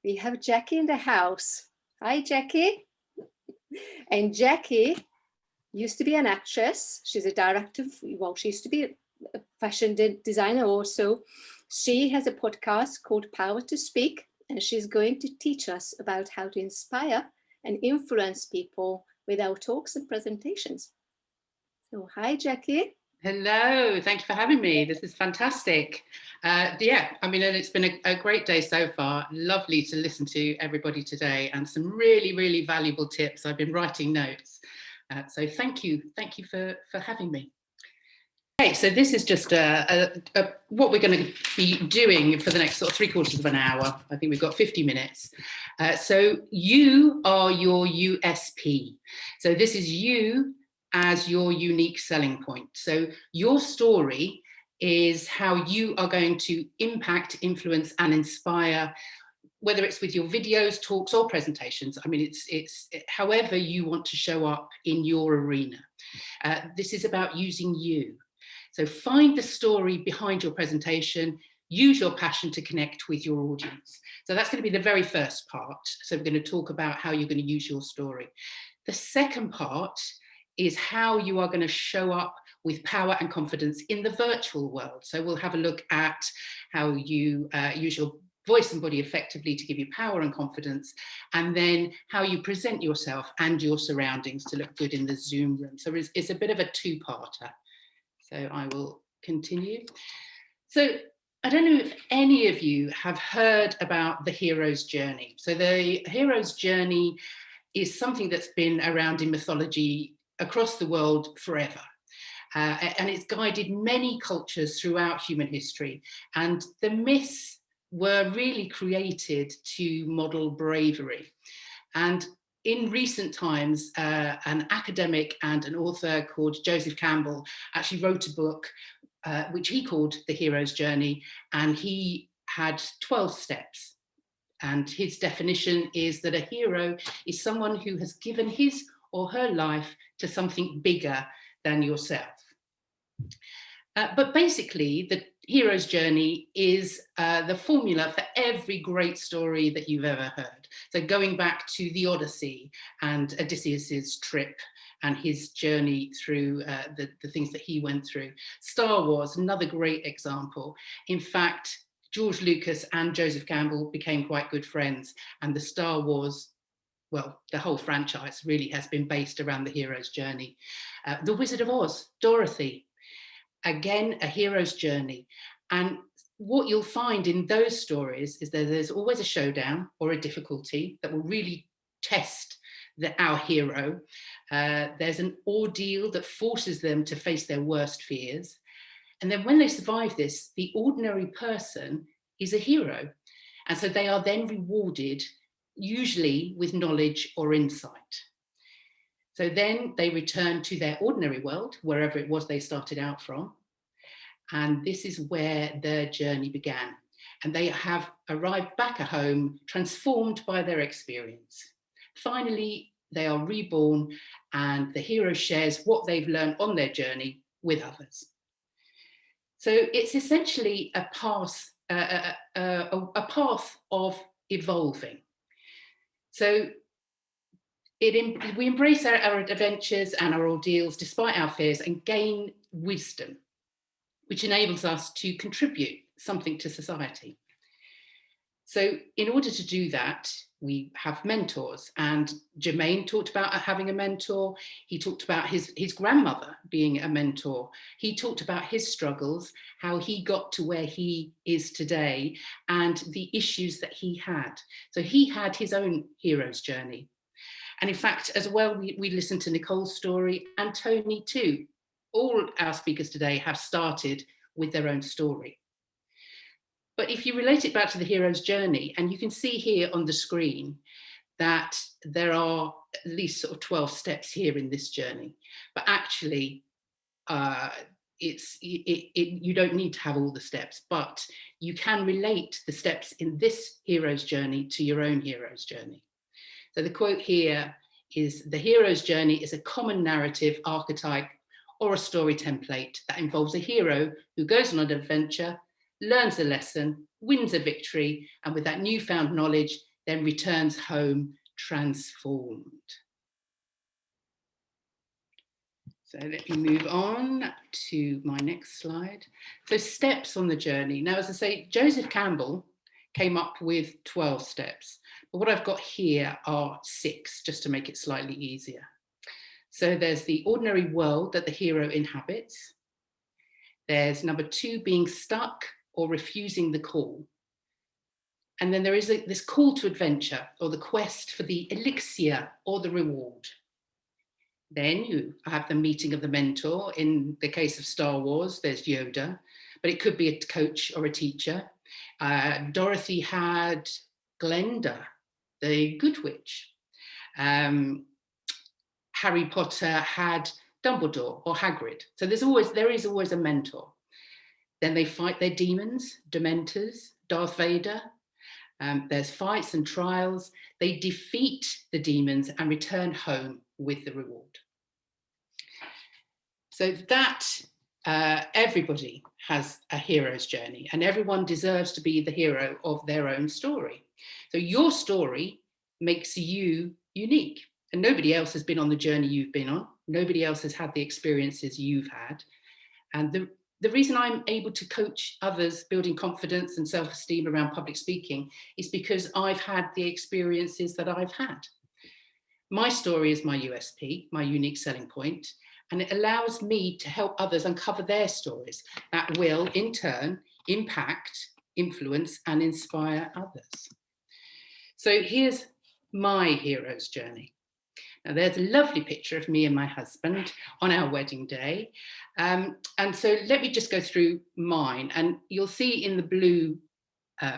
we have Jackie in the house. Hi, Jackie. And Jackie used to be an actress. She's a director. Well, she used to be a fashion designer also. She has a podcast called Power to Speak, and she's going to teach us about how to inspire and influence people with our talks and presentations. So, hi, Jackie. Hello, thank you for having me. This is fantastic. Yeah, I mean, and it's been a great day so far. Lovely to listen to everybody today and some really, really valuable tips. I've been writing notes. So thank you for having me. Okay, so this is just what we're going to be doing for the next sort of 3/4 of an hour. I think we've got 50 minutes. So you are your USP. So this is you as your unique selling point. So your story is how you are going to impact, influence, and inspire, whether it's with your videos, talks, or presentations. I mean, it's however you want to show up in your arena. This is about using you. So find the story behind your presentation, use your passion to connect with your audience. So that's going to be the very first part. So we're going to talk about how you're going to use your story. The second part is how you are going to show up with power and confidence in the virtual world. So we'll have a look at how you use your voice and body effectively to give you power and confidence, and then how you present yourself and your surroundings to look good in the Zoom room. So it's a bit of a two-parter. So I will continue. So I don't know if any of you have heard about the hero's journey. So the hero's journey is something that's been around in mythology across the world forever. And it's guided many cultures throughout human history. And the myths were really created to model bravery. And in recent times, an academic and an author called Joseph Campbell actually wrote a book which he called The Hero's Journey, and he had 12 steps. And his definition is that a hero is someone who has given his or her life to something bigger than yourself. But basically, the hero's journey is the formula for every great story that you've ever heard. So going back to the Odyssey and Odysseus's trip and his journey through the things that he went through. Star Wars, another great example. In fact, George Lucas and Joseph Campbell became quite good friends, and the Star Wars, well, the whole franchise really has been based around the hero's journey. The Wizard of Oz, Dorothy, again, a hero's journey. And what you'll find in those stories is that there's always a showdown or a difficulty that will really test our hero. There's an ordeal that forces them to face their worst fears. And then when they survive this, the ordinary person is a hero. And so they are then rewarded, usually with knowledge or insight. So then they return to their ordinary world, wherever it was they started out from. And this is where their journey began. And they have arrived back at home, transformed by their experience. Finally, they are reborn, and the hero shares what they've learned on their journey with others. So it's essentially a path of evolving. So we embrace our adventures and our ordeals despite our fears and gain wisdom, which enables us to contribute something to society. So in order to do that, we have mentors, and Jermaine talked about having a mentor. He talked about his grandmother being a mentor. He talked about his struggles, how he got to where he is today, and the issues that he had. So he had his own hero's journey. And in fact, as well, we listened to Nicole's story, and Tony too. All our speakers today have started with their own story. But if you relate it back to the hero's journey, and you can see here on the screen that there are at least sort of 12 steps here in this journey, but actually you don't need to have all the steps, but you can relate the steps in this hero's journey to your own hero's journey. So the quote here is, "The hero's journey is a common narrative archetype or a story template that involves a hero who goes on an adventure, learns a lesson, wins a victory, and with that newfound knowledge, then returns home transformed. So let me move on to my next slide. So steps on the journey. Now, as I say, Joseph Campbell came up with 12 steps, but what I've got here are 6, just to make it slightly easier. So there's the ordinary world that the hero inhabits. There's number 2, being stuck or refusing the call. And then there is this call to adventure, or the quest for the elixir or the reward. Then you have the meeting of the mentor. In the case of Star Wars, there's Yoda, but it could be a coach or a teacher. Dorothy had Glenda, the Good Witch. Harry Potter had Dumbledore or Hagrid. So there is always a mentor. Then they fight their demons, Dementors, Darth Vader. There's fights and trials. They defeat the demons and return home with the reward. So that everybody has a hero's journey, and everyone deserves to be the hero of their own story. So your story makes you unique, and nobody else has been on the journey you've been on. Nobody else has had the experiences you've had. And the reason I'm able to coach others building confidence and self-esteem around public speaking is because I've had the experiences that I've had. My story is my USP, my unique selling point, and it allows me to help others uncover their stories that will, in turn, impact, influence, and inspire others. So here's my hero's journey. Now, there's a lovely picture of me and my husband on our wedding day. And so let me just go through mine, and you'll see in the blue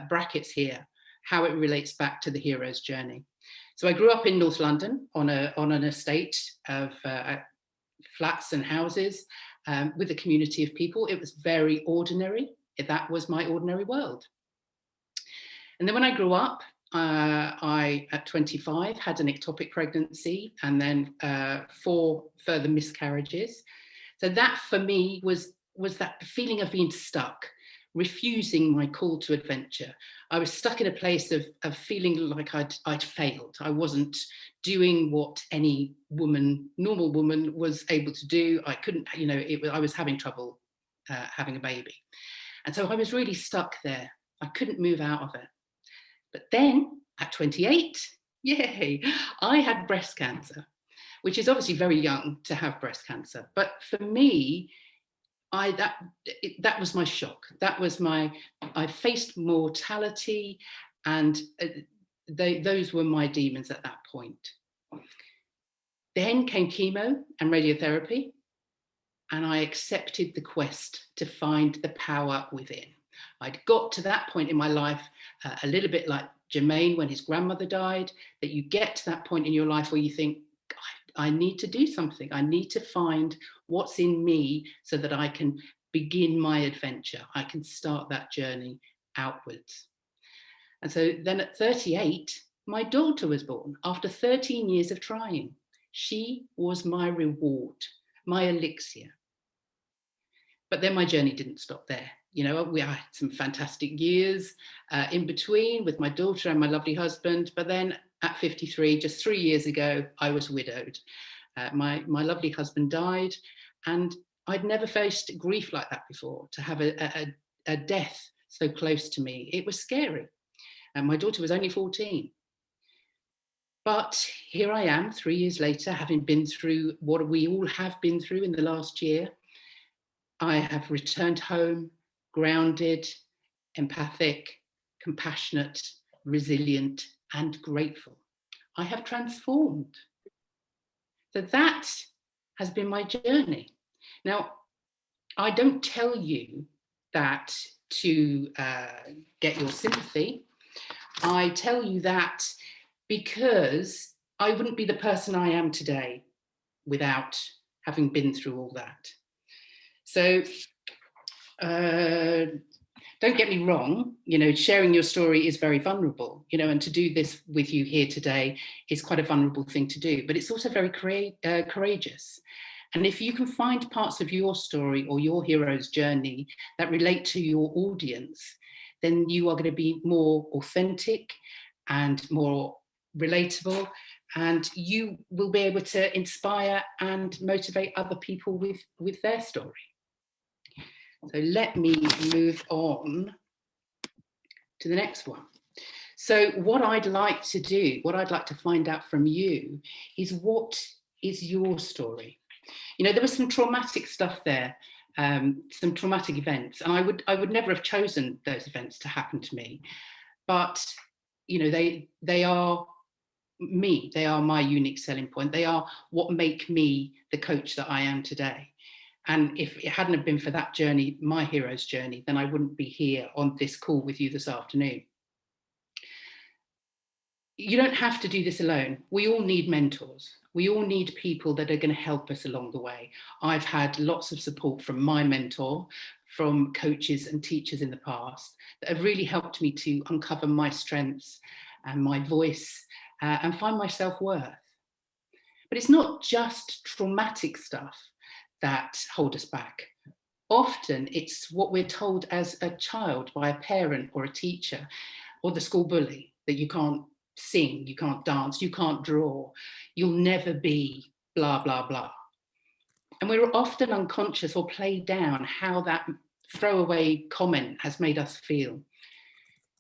brackets here how it relates back to the hero's journey. So I grew up in North London on an estate of flats and houses with a community of people. It was very ordinary. That was my ordinary world. And then when I grew up, I, at 25, had an ectopic pregnancy and then 4 further miscarriages. So that for me was that feeling of being stuck, refusing my call to adventure. I was stuck in a place of feeling like I'd failed. I wasn't doing what any woman, normal woman, was able to do. I couldn't, I was having trouble having a baby. And so I was really stuck there. I couldn't move out of it. But then at 28, yay, I had breast cancer, which is obviously very young to have breast cancer. But for me, that was my shock. I faced mortality, and those were my demons at that point. Then came chemo and radiotherapy, and I accepted the quest to find the power within. I'd got to that point in my life, a little bit like Jermaine when his grandmother died, that you get to that point in your life where you think, I need to do something. I need to find what's in me so that I can begin my adventure. I can start that journey outwards. And so then at 38, my daughter was born after 13 years of trying. She was my reward, my elixir. But then my journey didn't stop there. We had some fantastic years in between with my daughter and my lovely husband. But then at 53, just 3 years ago, I was widowed. My lovely husband died, and I'd never faced grief like that before, to have a death so close to me. It was scary. And my daughter was only 14. But here I am, 3 years later, having been through what we all have been through in the last year. I have returned home, grounded, empathic, compassionate, resilient, and grateful. I have transformed. So that has been my journey. Now, I don't tell you that to get your sympathy. I tell you that because I wouldn't be the person I am today without having been through all that. So don't get me wrong, sharing your story is very vulnerable, and to do this with you here today is quite a vulnerable thing to do, but it's also very courageous. And if you can find parts of your story or your hero's journey that relate to your audience, then you are going to be more authentic and more relatable, and you will be able to inspire and motivate other people with their story. So let me move on to the next one. So what I'd like to do, what I'd like to find out from you is, what is your story? You know, there was some traumatic stuff there, some traumatic events, and I would never have chosen those events to happen to me. But, you know, they are me, they are my unique selling point. They are what make me the coach that I am today. And if it hadn't have been for that journey, my hero's journey, then I wouldn't be here on this call with you this afternoon. You don't have to do this alone. We all need mentors. We all need people that are going to help us along the way. I've had lots of support from my mentor, from coaches and teachers in the past, that have really helped me to uncover my strengths and my voice and find my self-worth. But it's not just traumatic stuff that hold us back. Often it's what we're told as a child by a parent or a teacher or the school bully, that you can't sing, you can't dance, you can't draw, you'll never be blah, blah, blah. And we're often unconscious or play down how that throwaway comment has made us feel.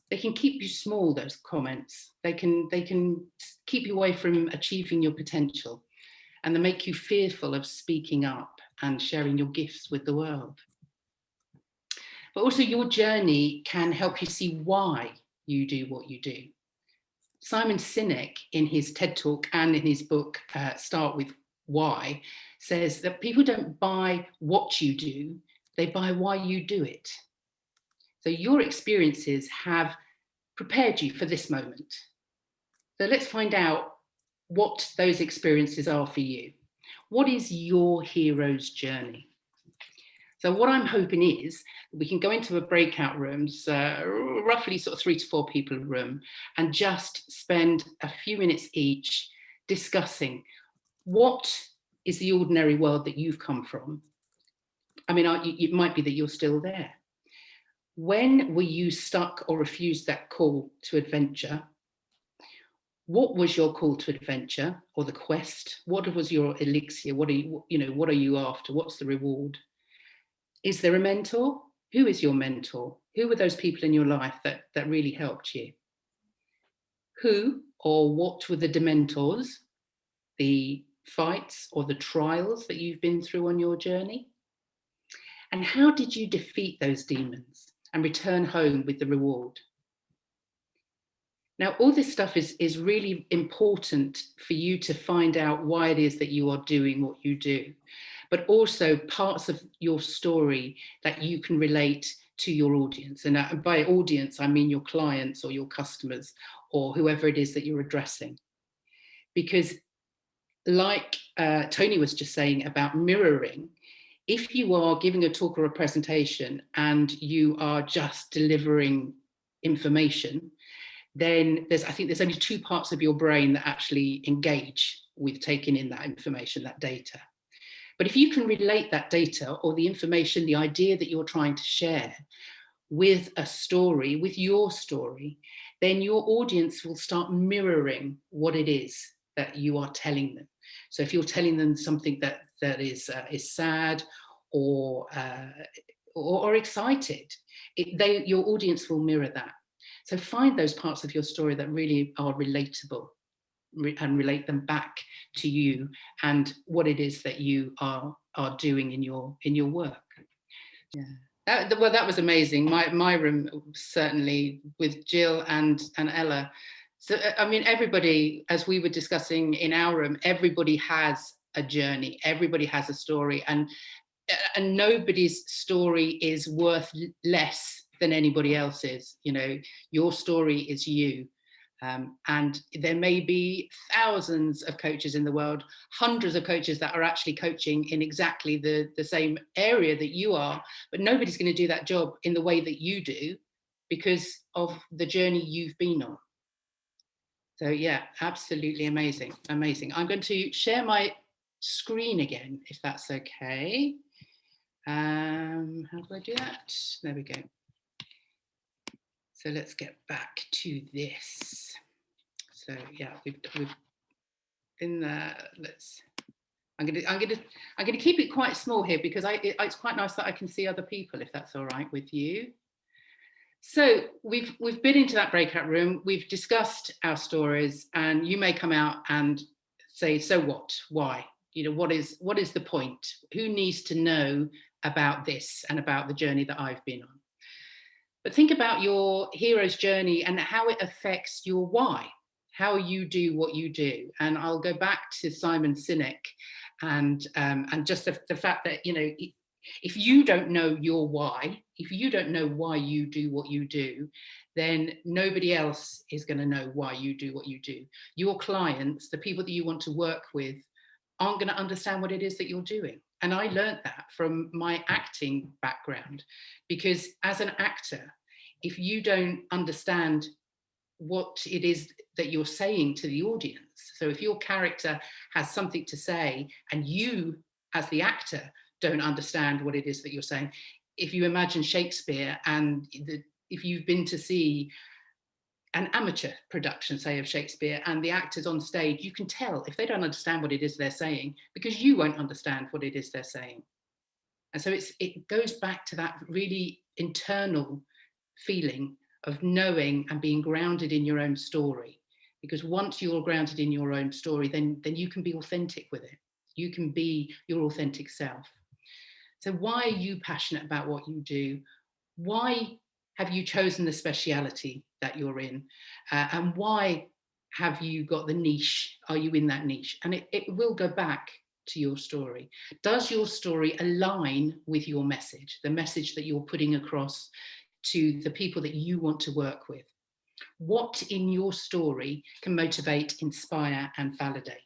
They can keep you small, those comments. They can keep you away from achieving your potential, and they make you fearful of speaking up and sharing your gifts with the world. But also your journey can help you see why you do what you do. Simon Sinek, in his TED Talk and in his book, Start With Why, says that people don't buy what you do, they buy why you do it. So your experiences have prepared you for this moment. So let's find out what those experiences are for you. What is your hero's journey? So what I'm hoping is we can go into a breakout rooms, roughly sort of 3 to 4 people a room, and just spend a few minutes each discussing what is the ordinary world that you've come from. I mean, it might be that you're still there. When were you stuck or refused that call to adventure? What was your call to adventure, or the quest? What was your elixir? What are you after? What's the reward? Is there a mentor? Who is your mentor? Who were those people in your life that really helped you? Who or what were the dementors, the fights or the trials that you've been through on your journey? And how did you defeat those demons and return home with the reward? Now, all this stuff is really important for you to find out why it is that you are doing what you do, but also parts of your story that you can relate to your audience. And by audience, I mean your clients or your customers or whoever it is that you're addressing. Because like Tony was just saying about mirroring, if you are giving a talk or a presentation and you are just delivering information, then I think there's only 2 parts of your brain that actually engage with taking in that information, that data. But if you can relate that data or the information, the idea that you're trying to share with a story, with your story, then your audience will start mirroring what it is that you are telling them. So if you're telling them something that is sad or excited, your audience will mirror that. So find those parts of your story that really are relatable and relate them back to you and what it is that you are doing in your work. Yeah. That was amazing. My room, certainly, with Jill and Ella. So, I mean, everybody, as we were discussing in our room, everybody has a journey, everybody has a story, and nobody's story is worth less than anybody else's. You know, your story is you. And there may be thousands of coaches in the world, hundreds of coaches that are actually coaching in exactly the same area that you are, but nobody's going to do that job in the way that you do because of the journey you've been on. So yeah, absolutely amazing, amazing. I'm going to share my screen again, if that's okay. How do I do that? There we go. So let's get back to this. So yeah, we've in let's. I'm gonna keep it quite small here because it's quite nice that I can see other people, if that's all right with you. So we've been into that breakout room. We've discussed our stories, and you may come out and say, "So what? Why? You know, what is the point? Who needs to know about this and about the journey that I've been on?" But think about your hero's journey and how it affects your why, how you do what you do. And I'll go back to Simon Sinek and just the fact that, you know, if you don't know your why, if you don't know why you do what you do, then nobody else is going to know why you do what you do. Your clients, the people that you want to work with, aren't going to understand what it is that you're doing. And I learned that from my acting background, because as an actor, if you don't understand what it is that you're saying to the audience, so if your character has something to say and you as the actor don't understand what it is that you're saying, if you imagine Shakespeare and if you've been to see an amateur production, say, of Shakespeare, and the actors on stage, you can tell if they don't understand what it is they're saying, because you won't understand what it is they're saying. And so it goes back to that really internal feeling of knowing and being grounded in your own story. Because once you're grounded in your own story, then you can be authentic with it. You can be your authentic self. So why are you passionate about what you do? Why have you chosen the speciality that you're in? And why have you got the niche? Are you in that niche? And it will go back to your story. Does your story align with your message, the message that you're putting across to the people that you want to work with? What in your story can motivate, inspire, and validate?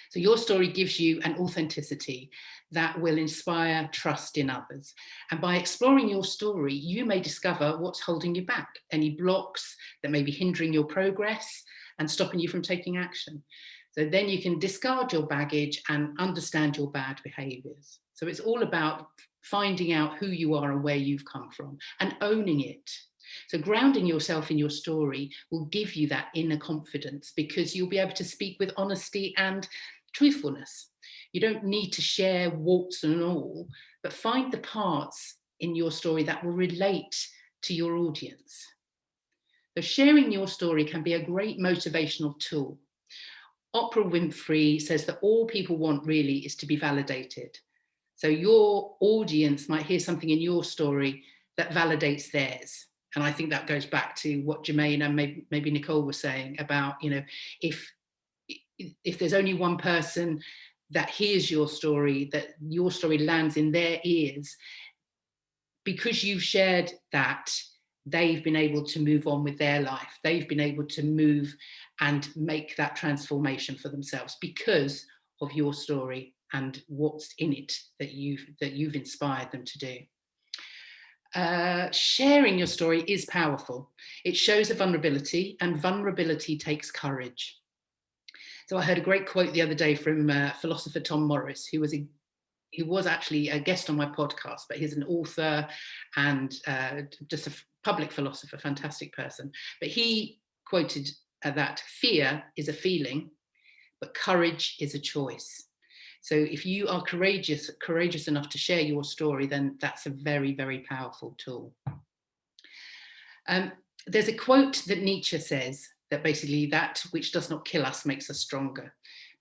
So your story gives you an authenticity that will inspire trust in others. And by exploring your story, you may discover what's holding you back, any blocks that may be hindering your progress and stopping you from taking action. So then you can discard your baggage and understand your bad behaviors. So it's all about finding out who you are and where you've come from and owning it. So grounding yourself in your story will give you that inner confidence, because you'll be able to speak with honesty and truthfulness. You don't need to share warts and all, but find the parts in your story that will relate to your audience. So sharing your story can be a great motivational tool. Oprah Winfrey says that all people want really is to be validated. So your audience might hear something in your story that validates theirs. And I think that goes back to what Jermaine and maybe Nicole was saying about, you know, if there's only one person that hears your story, that your story lands in their ears, because you've shared that, they've been able to move on with their life. They've been able to move and make that transformation for themselves because of your story and what's in it that you've inspired them to do. Sharing your story is powerful. It shows a vulnerability, and vulnerability takes courage. So I heard a great quote the other day from philosopher Tom Morris, who was actually a guest on my podcast, but he's an author and just a public philosopher, fantastic person. But he quoted that fear is a feeling, but courage is a choice. So if you are courageous enough to share your story, then that's a very, very powerful tool. There's a quote that Nietzsche says that basically that which does not kill us makes us stronger.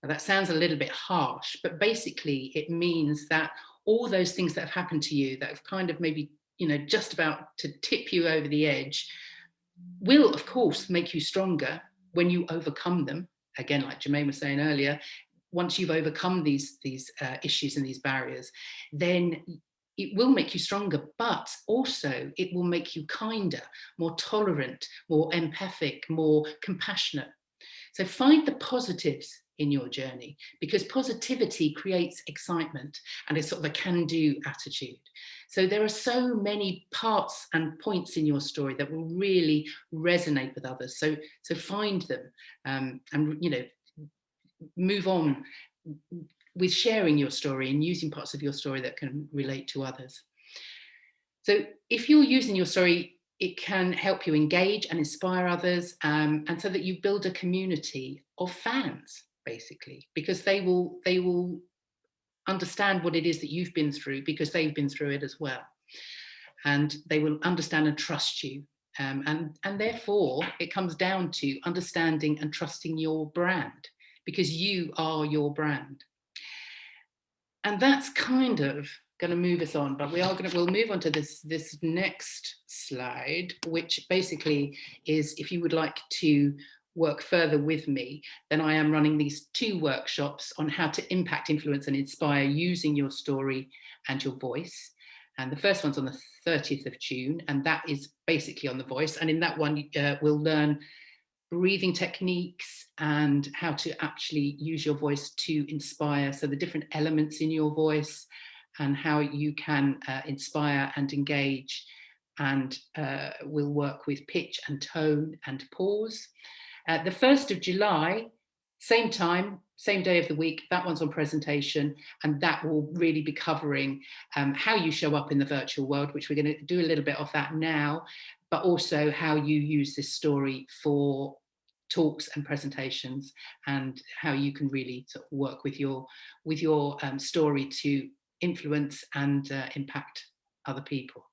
Now that sounds a little bit harsh, but basically it means that all those things that have happened to you that have kind of maybe, you know, just about to tip you over the edge will of course make you stronger when you overcome them. Again, like Jermaine was saying earlier, once you've overcome these issues and these barriers, then it will make you stronger, but also it will make you kinder, more tolerant, more empathic, more compassionate. So find the positives in your journey, because positivity creates excitement and it's sort of a can-do attitude. So there are so many parts and points in your story that will really resonate with others. So find them and, you know, move on with sharing your story and using parts of your story that can relate to others. So if you're using your story it can help you engage and inspire others, and so that you build a community of fans, basically, because they will understand what it is that you've been through, because they've been through it as well, and they will understand and trust you, and therefore it comes down to understanding and trusting your brand, because you are your brand. And that's kind of going to move us on, but we'll move on to this next slide, which basically is, if you would like to work further with me, then I am running these 2 workshops on how to impact, influence and inspire using your story and your voice. And the first one's on the 30th of June, and that is basically on the voice. And in that one, we'll learn breathing techniques and how to actually use your voice to inspire. So the different elements in your voice and how you can inspire and engage. And we'll work with pitch and tone and pause. The 1st of July, same time, same day of the week, that one's on presentation, and that will really be covering how you show up in the virtual world, which we're going to do a little bit of that now, but also how you use this story for talks and presentations, and how you can really sort of work with your story to influence and impact other people.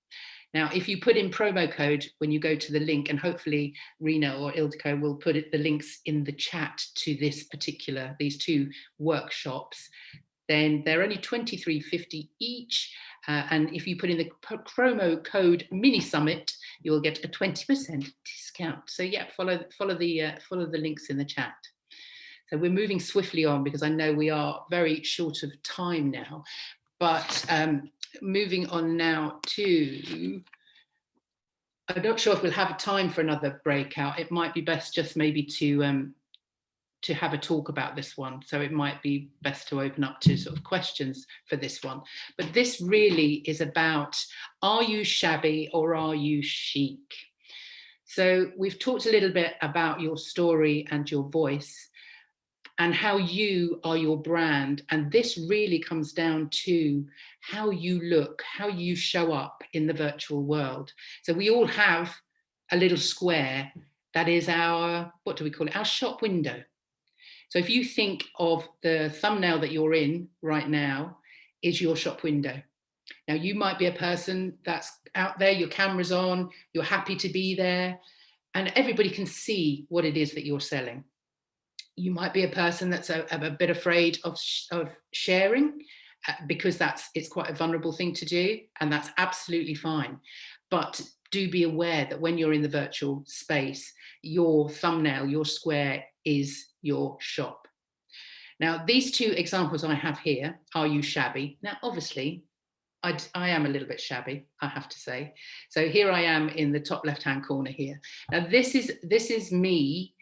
Now, if you put in promo code when you go to the link, and hopefully Rena or Ildiko will put the links in the chat to these 2 workshops, then they're only $23.50 each. And if you put in the promo code Mini Summit, you'll get a 20% discount. So yeah, follow the links in the chat. So we're moving swiftly on, because I know we are very short of time now. But moving on now to, I'm not sure if we'll have time for another breakout. It might be best just maybe to have a talk about this one. So it might be best to open up to sort of questions for this one. But this really is about, are you shabby or are you chic? So we've talked a little bit about your story and your voice and how you are your brand. And this really comes down to how you look, how you show up in the virtual world. So we all have a little square that is our, what do we call it? Our shop window. So if you think of the thumbnail that you're in right now is your shop window. Now, you might be a person that's out there, your camera's on, you're happy to be there, and everybody can see what it is that you're selling. You might be a person that's a bit afraid of sharing, because it's quite a vulnerable thing to do, and that's absolutely fine. But do be aware that when you're in the virtual space, your thumbnail, your square is your shop. Now, these 2 examples I have here, are you shabby? Now, obviously, I am a little bit shabby, I have to say. So here I am in the top left-hand corner here. Now, this is me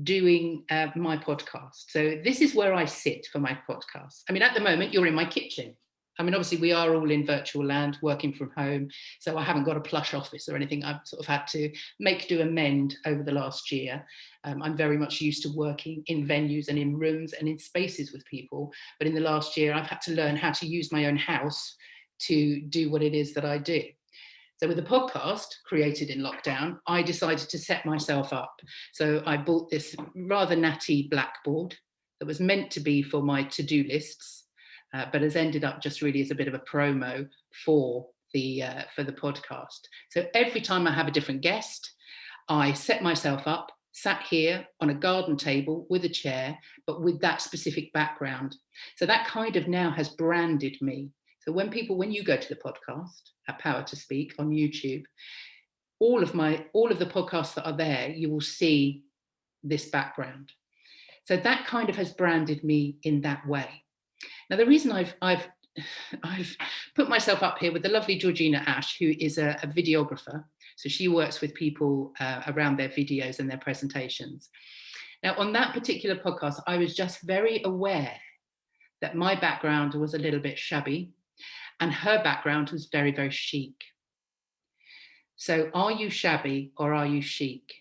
doing my podcast. So this is where I sit for my podcast. I mean, at the moment, you're in my kitchen. I mean, obviously, we are all in virtual land, working from home. So I haven't got a plush office or anything. I've sort of had to amend over the last year. I'm very much used to working in venues and in rooms and in spaces with people. But in the last year, I've had to learn how to use my own house to do what it is that I do. So with the podcast created in lockdown, I decided to set myself up. So I bought this rather natty blackboard that was meant to be for my to-do lists, but has ended up just really as a bit of a promo for the podcast. So every time I have a different guest, I set myself up, sat here on a garden table with a chair, but with that specific background. So that kind of now has branded me. So when you go to the podcast, at Power to Speak on YouTube, all of the podcasts that are there, you will see this background. So that kind of has branded me in that way. Now, the reason I've put myself up here with the lovely Georgina Ash, who is a videographer. So she works with people around their videos and their presentations. Now, on that particular podcast, I was just very aware that my background was a little bit shabby, and her background was very, very chic. So are you shabby or are you chic?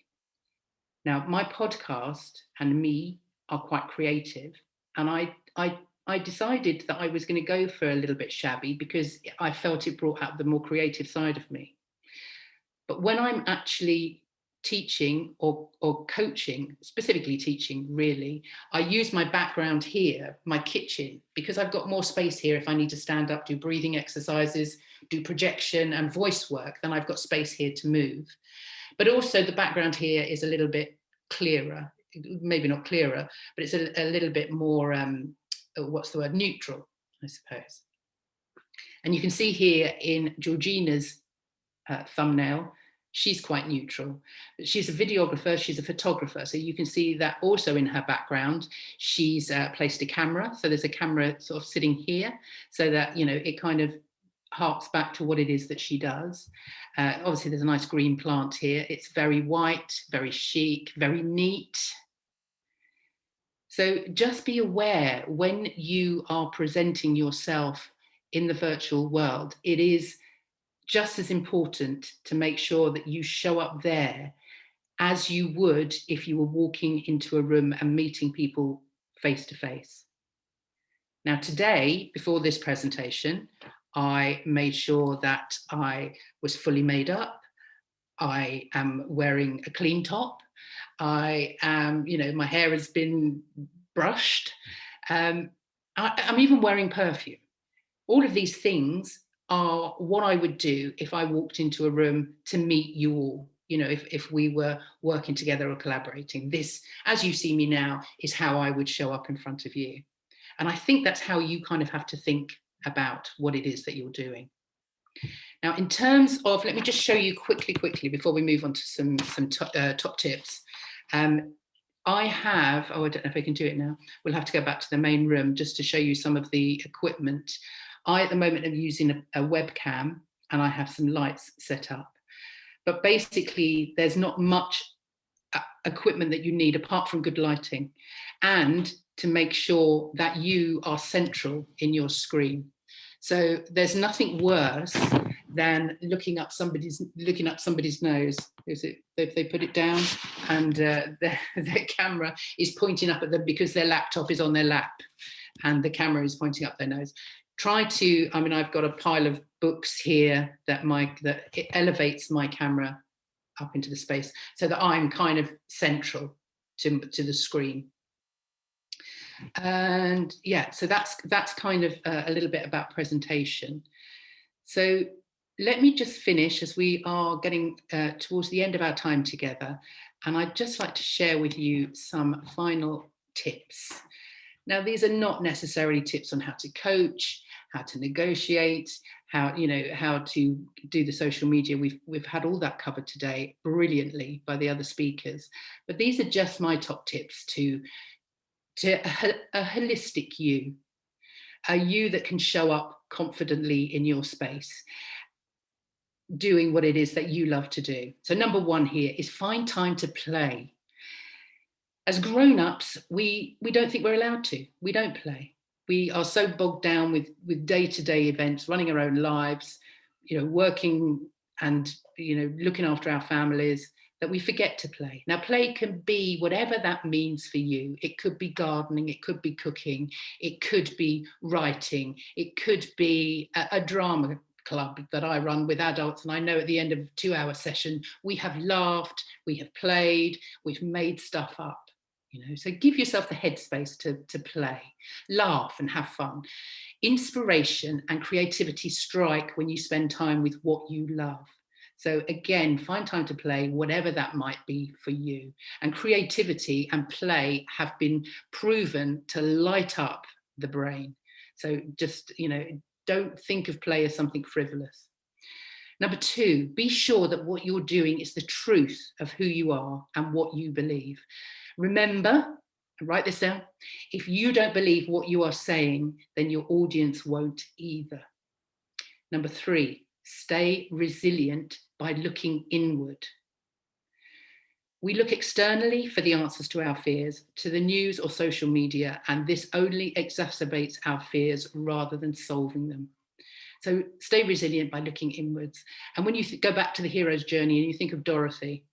Now, my podcast and me are quite creative, and I decided that I was going to go for a little bit shabby because I felt it brought out the more creative side of me. But when I'm actually teaching or coaching, specifically teaching really, I use my background here, my kitchen, because I've got more space here if I need to stand up, do breathing exercises, do projection and voice work, then I've got space here to move. But also the background here is a little bit clearer, maybe not clearer, but it's a little bit more, what's the word, neutral, I suppose. And you can see here in Georgina's thumbnail, she's quite neutral. She's a videographer, she's a photographer, so you can see that also in her background. She's placed a camera, so there's a camera sort of sitting here, so that, you know, it kind of harks back to what it is that she does. Obviously there's a nice green plant here. It's very white, very chic, very neat. So just be aware when you are presenting yourself in the virtual world, it is just as important to make sure that you show up there as you would if you were walking into a room and meeting people face to face. Now today, before this presentation, I made sure that I was fully made up. I am wearing a clean top. I am, you know, my hair has been brushed. I'm even wearing perfume. All of these things are what I would do if I walked into a room to meet you all. You know, if we were working together or collaborating. This, as you see me now, is how I would show up in front of you. And I think that's how you kind of have to think about what it is that you're doing. Now, in terms of, let me just show you quickly, before we move on to some top tips. I have, oh, I don't know if I can do it now. We'll have to go back to the main room just to show you some of the equipment. I, at the moment, am using a webcam and I have some lights set up. But basically, there's not much equipment that you need apart from good lighting and to make sure that you are central in your screen. So there's nothing worse than looking up somebody's nose. Is it they put it down and their camera is pointing up at them because their laptop is on their lap and the camera is pointing up their nose. Try to, I mean, I've got a pile of books here that it elevates my camera up into the space so that I'm kind of central to the screen. And yeah, so that's kind of a little bit about presentation. So let me just finish as we are getting towards the end of our time together. And I'd just like to share with you some final tips. Now, these are not necessarily tips on how to coach, how to negotiate, how to do the social media. We've had all that covered today brilliantly by the other speakers. But these are just my top tips to a holistic you, a you that can show up confidently in your space, doing what it is that you love to do. So number one here is find time to play. As grown-ups, we don't think we're allowed to. We don't play. We are so bogged down with day-to-day events, running our own lives, you know, working and, you know, looking after our families, that we forget to play. Now, play can be whatever that means for you. It could be gardening, it could be cooking, it could be writing, it could be a drama club that I run with adults, and I know at the end of a 2-hour session, we have laughed, we have played, we've made stuff up. You know, so give yourself the headspace to play, laugh and have fun. Inspiration and creativity strike when you spend time with what you love. So again, find time to play, whatever that might be for you. And creativity and play have been proven to light up the brain. So just, you know, don't think of play as something frivolous. Number two, be sure that what you're doing is the truth of who you are and what you believe. Remember, write this down, if you don't believe what you are saying, then your audience won't either. Number three, stay resilient by looking inward. We look externally for the answers to our fears, to the news or social media, and this only exacerbates our fears rather than solving them. So stay resilient by looking inwards. And when you go back to the hero's journey and you think of Dorothy,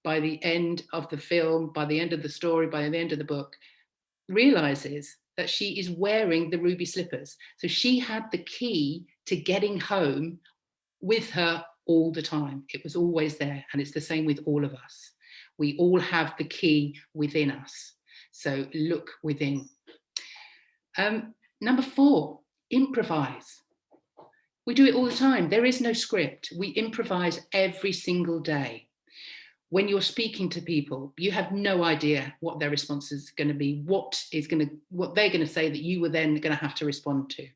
by the end of the film, by the end of the story, by the end of the book, realizes that she is wearing the ruby slippers. So she had the key to getting home with her all the time. It was always there, and it's the same with all of us. We all have the key within us. So look within. Number 4, improvise. We do it all the time. There is no script. We improvise every single day. When you're speaking to people, you have no idea what their response is going to be, what they're going to say that you were then going to have to respond to.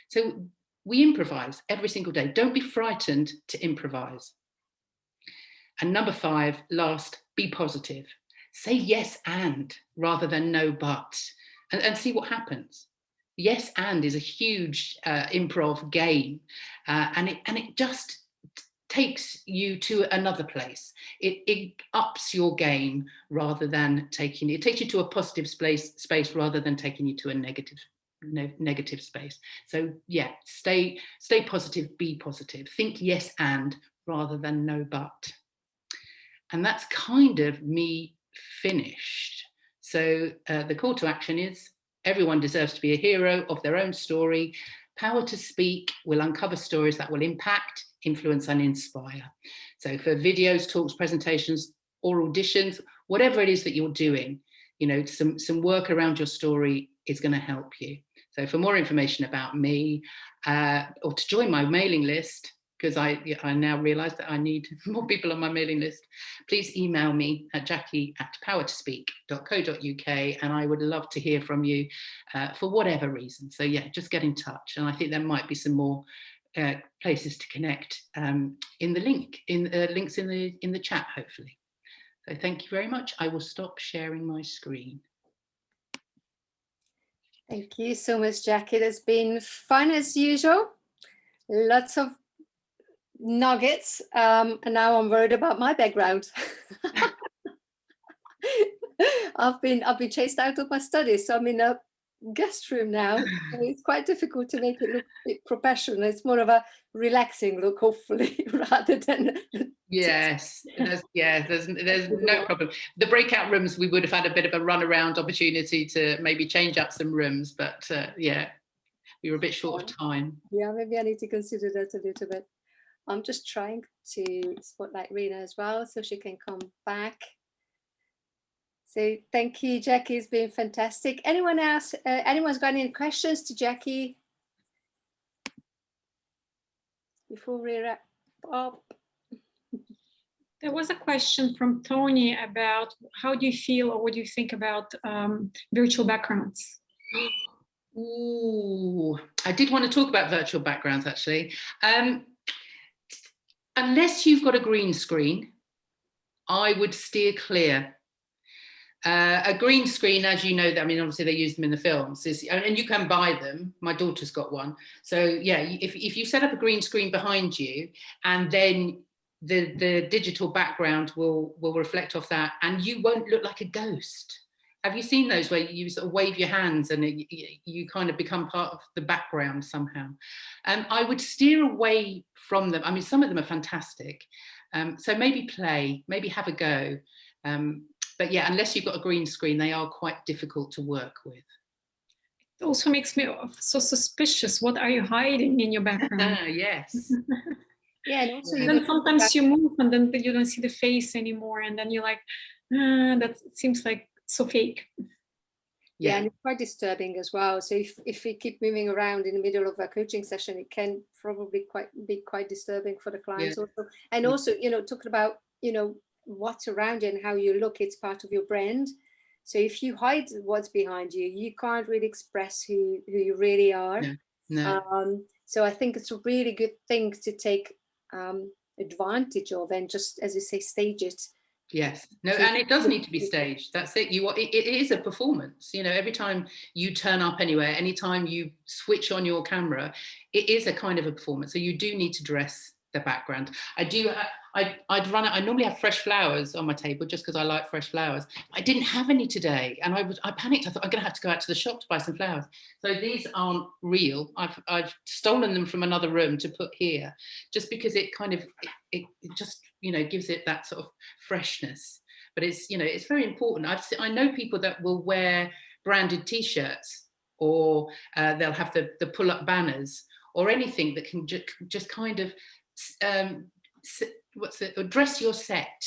So we improvise every single day. Don't be frightened to improvise. And number 5, last, be positive. Say yes and rather than no but, and see what happens. Yes and is a huge improv game, and it just takes you to another place. It ups your game rather than taking it takes you to a positive space rather than taking you to a negative space. So yeah, stay positive, be positive, think yes and rather than no but. And that's kind of me finished. So the call to action is, everyone deserves to be a hero of their own story. Power to Speak will uncover stories that will impact, influence and inspire. So for videos, talks, presentations, or auditions, whatever it is that you're doing, you know, some work around your story is going to help you. So for more information about me, or to join my mailing list, because I now realise that I need more people on my mailing list, please email me at jackie@powertospeak.co.uk, and I would love to hear from you for whatever reason. So yeah, just get in touch. And I think there might be some more places to connect in the links in the chat, hopefully. So thank you very much. I will stop sharing my screen. Thank you so much, Jackie. It's been fun as usual. Lots of nuggets, and now I'm worried about my background. I've been chased out of my studies, so I'm in a guest room now. So it's quite difficult to make it look a bit professional. It's more of a relaxing look, hopefully, rather than yes. There's no problem. The breakout rooms, we would have had a bit of a runaround opportunity to maybe change up some rooms, but yeah, we were a bit short of time. Yeah, maybe I need to consider that a little bit. I'm just trying to spotlight Rena as well, so she can come back. So thank you, Jackie. It's been fantastic. Anyone else? Anyone's got any questions to Jackie before we wrap up? There was a question from Tony about how do you feel or what do you think about virtual backgrounds? Ooh, I did want to talk about virtual backgrounds, actually. Unless you've got a green screen, I would steer clear. A green screen, as you know, I mean, obviously they use them in the films, and you can buy them. My daughter's got one. So yeah, if you set up a green screen behind you, and then the digital background will reflect off that, and you won't look like a ghost. Have you seen those where you sort of wave your hands and you kind of become part of the background somehow? I would steer away from them. I mean, some of them are fantastic. So maybe have a go. But yeah, unless you've got a green screen, they are quite difficult to work with. It also makes me so suspicious. What are you hiding in your background? Yes. Yeah, and also then sometimes you move and then you don't see the face anymore, and then you're like, that seems like so fake. Yeah, and it's quite disturbing as well. So if we keep moving around in the middle of a coaching session, it can probably be quite disturbing for the clients also. And also, you know, talking about, you know, what's around you and how you look, it's part of your brand. So if you hide what's behind you, you can't really express who you really are. No. So I think it's a really good thing to take advantage of, and just, as you say, stage it. Yes, no, and it does need to be staged. That's it. It is a performance. You know, every time you turn up anywhere, anytime you switch on your camera, it is a kind of a performance. So you do need to dress the background. I normally have fresh flowers on my table just because I like fresh flowers. I didn't have any today, and I panicked. I thought I'm going to have to go out to the shop to buy some flowers. So these aren't real. I've stolen them from another room to put here, just because it kind of it just, you know, gives it that sort of freshness. But it's, you know, it's very important. I know people that will wear branded T-shirts, or they'll have the pull-up banners, or anything that can just kind of what's it? Dress your set.